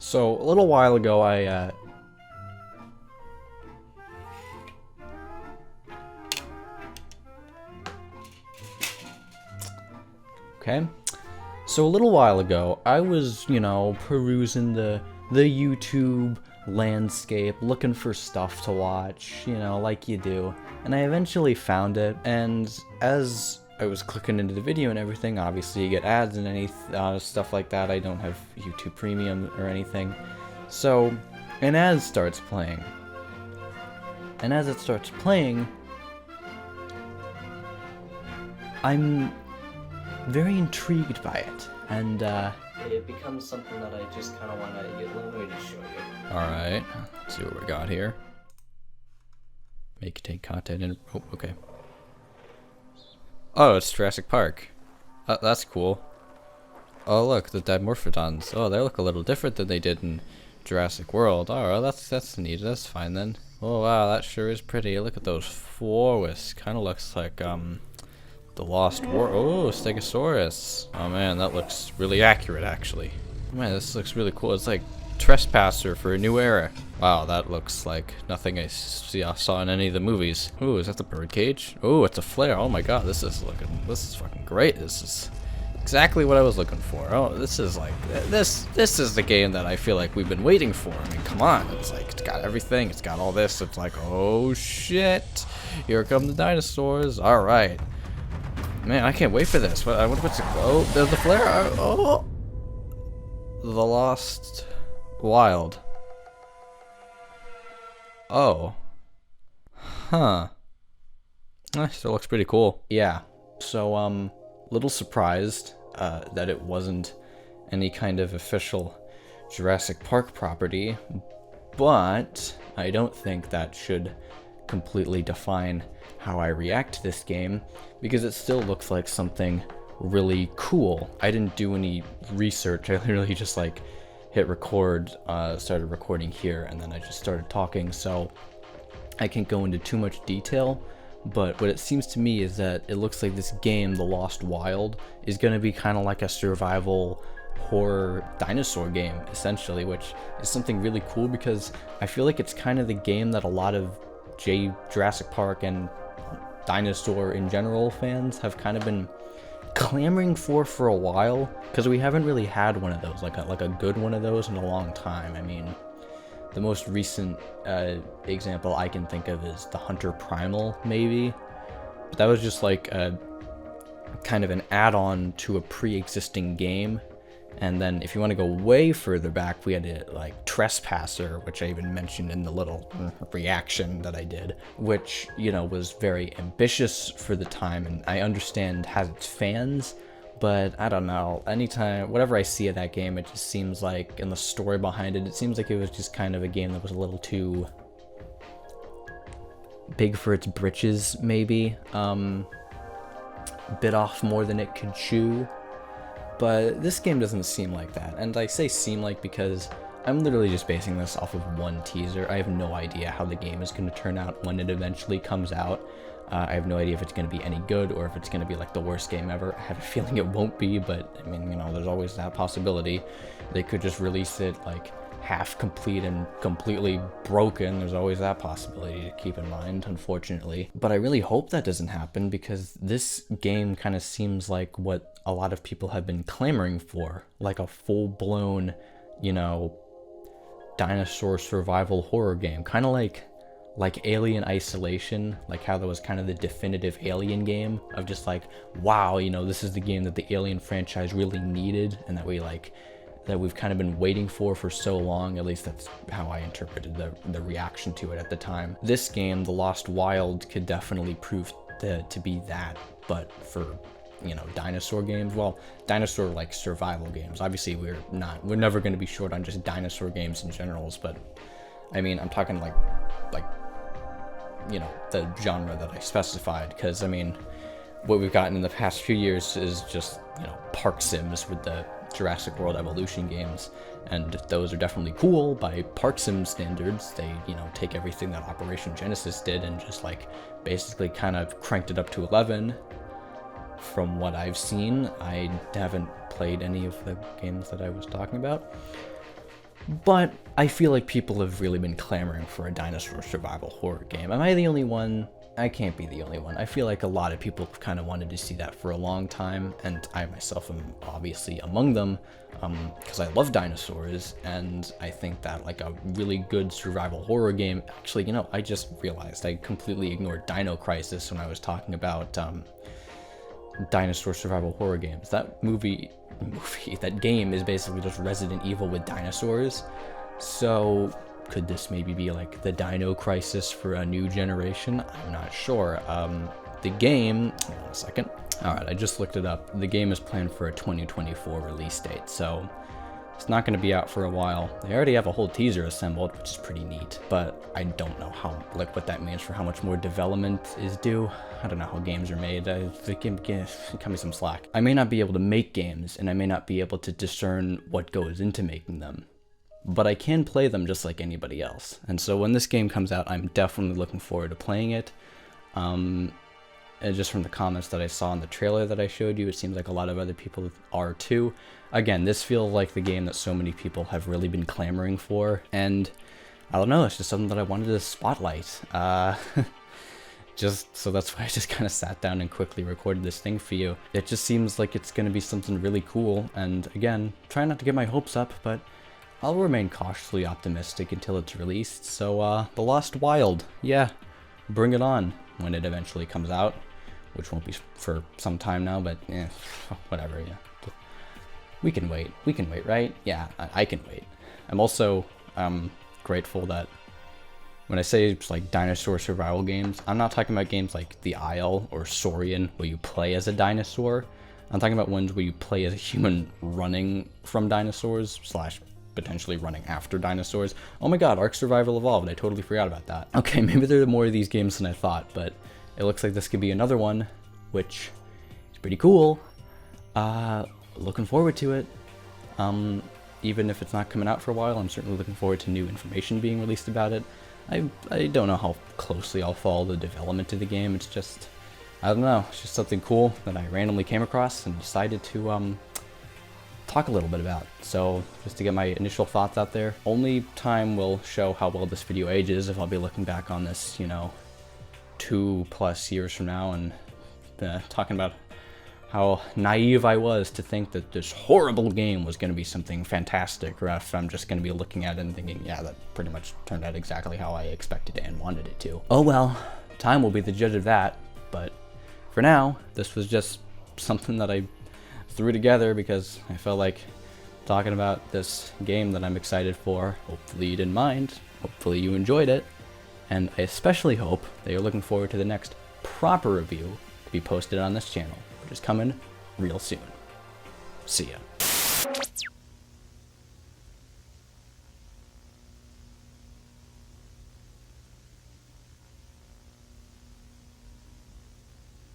So, a little while ago, Okay. So, a little while ago, I was, perusing the YouTube landscape, looking for stuff to watch, like you do. And I eventually found it, and as I was clicking into the video and everything, obviously you get ads and any stuff like that. I don't have YouTube Premium or anything. So, an ad starts playing. And as it starts playing, I'm very intrigued by it. And, it becomes something that I just kind of want to let me just show you. Alright, let's see what we got here. Make take content in. Oh, okay. Oh, it's Jurassic Park. That's cool. Oh, look, the Dimorphodons. Oh, they look a little different than they did in Jurassic World. Oh, that's neat. That's fine then. Oh, wow, that sure is pretty. Look at those forests. Kind of looks like, the Lost War. Oh, Stegosaurus. Oh, man, that looks really accurate, actually. Man, this looks really cool. It's like Trespasser for a new era. Wow, that looks like nothing I saw in any of the movies. Ooh, is that the birdcage? Ooh, it's a flare. Oh my god, this is fucking great. This is exactly what I was looking for. Oh, this is is the game that I feel like we've been waiting for. I mean, come on. It's like, it's got everything. It's got all this. It's like, oh shit. Here come the dinosaurs. All right. Man, I can't wait for this. What's it? Oh, there's the flare. Oh. The Lost Wild. Oh. Huh. Still looks pretty cool. Yeah. So, little surprised that it wasn't any kind of official Jurassic Park property, but I don't think that should completely define how I react to this game, because it still looks like something really cool. I didn't do any research. I literally just hit record, started recording here, and then I just started talking, so I can't go into too much detail, but what it seems to me is that it looks like this game, The Lost Wild, is going to be kind of like a survival horror dinosaur game, essentially, which is something really cool because I feel like it's kind of the game that a lot of Jurassic Park and dinosaur in general fans have kind of been clamoring for a while, because we haven't really had one of those, like a good one of those in a long time. I mean, the most recent example I can think of is the Hunter Primal, maybe, but that was just like a kind of an add-on to a pre-existing game. And then if you want to go way further back, we had Trespasser, which I even mentioned in the little reaction that I did, which, was very ambitious for the time, and I understand has its fans, but I don't know, whatever I see of that game, it just seems like, and the story behind it, it seems like it was just kind of a game that was a little too big for its britches, maybe, bit off more than it could chew. But this game doesn't seem like that, and I say seem like because I'm literally just basing this off of one teaser. I have no idea how the game is going to turn out when it eventually comes out. I have no idea if it's going to be any good or if it's going to be like the worst game ever. I have a feeling it won't be, but I mean, there's always that possibility. They could just release it like half complete and completely broken. There's always that possibility to keep in mind, unfortunately. But I really hope that doesn't happen, because this game kind of seems like what a lot of people have been clamoring for, like a full-blown, dinosaur survival horror game, kind of like Alien Isolation, like how that was kind of the definitive Alien game of just like, wow, this is the game that the Alien franchise really needed, and that we've kind of been waiting for so long. At least that's how I interpreted the reaction to it at the time. This game, The Lost Wild, could definitely prove to be that, but for dinosaur games, dinosaur survival games. Obviously we're never going to be short on just dinosaur games in general, but I mean, I'm talking like the genre that I specified, because I mean, what we've gotten in the past few years is just park sims with the Jurassic World Evolution games, and those are definitely cool by park sim standards. They take everything that Operation Genesis did and just basically kind of cranked it up to 11. From what I've seen, I haven't played any of the games that I was talking about, But I feel like people have really been clamoring for a dinosaur survival horror game. Am I the only one? I can't be the only one. I feel like a lot of people have kind of wanted to see that for a long time, and I myself am obviously among them, because I love dinosaurs, and I think that like a really good survival horror game, actually, you know, I just realized I completely ignored Dino Crisis when I was talking about dinosaur survival horror games. That that game is basically just Resident Evil with dinosaurs. So could this maybe be like the Dino Crisis for a new generation? I'm not sure. The game, hold on a second. All right, I just looked it up. The game is planned for a 2024 release date, so it's not going to be out for a while. They already have a whole teaser assembled, which is pretty neat, but I don't know how, like, what that means for how much more development is due. I don't know how games are made. Cut me some slack. I may not be able to make games, and I may not be able to discern what goes into making them, but I can play them just like anybody else. And so when this game comes out, I'm definitely looking forward to playing it. And just from the comments that I saw in the trailer that I showed you, it seems like a lot of other people are too. Again, this feels like the game that so many people have really been clamoring for, and I don't know, it's just something that I wanted to spotlight. Just so that's why I just kind of sat down and quickly recorded this thing for you. It just seems like it's going to be something really cool, and again, try not to get my hopes up, but I'll remain cautiously optimistic until it's released. So, The Lost Wild, yeah, bring it on when it eventually comes out, which won't be for some time now, but whatever, yeah. We can wait, right? Yeah, I can wait. I'm also grateful that when I say it's like dinosaur survival games, I'm not talking about games like The Isle or Saurian where you play as a dinosaur. I'm talking about ones where you play as a human running from dinosaurs / potentially running after dinosaurs. Oh my god, Ark Survival Evolved, I totally forgot about that. Okay, maybe there are more of these games than I thought, but it looks like this could be another one, which is pretty cool. Looking forward to it. Even if it's not coming out for a while, I'm certainly looking forward to new information being released about it. I don't know how closely I'll follow the development of the game. It's just, I don't know, it's just something cool that I randomly came across and decided to talk a little bit about. So just to get my initial thoughts out there, only time will show how well this video ages if I'll be looking back on this, you know, 2+ years from now and talking about how naive I was to think that this horrible game was going to be something fantastic, or if I'm just going to be looking at it and thinking, yeah, that pretty much turned out exactly how I expected and wanted it to. Oh well, time will be the judge of that, but for now, this was just something that I threw together because I felt like talking about this game that I'm excited for. Hopefully you didn't mind, hopefully you enjoyed it, and I especially hope that you're looking forward to the next proper review to be posted on this channel, which is coming real soon. See ya.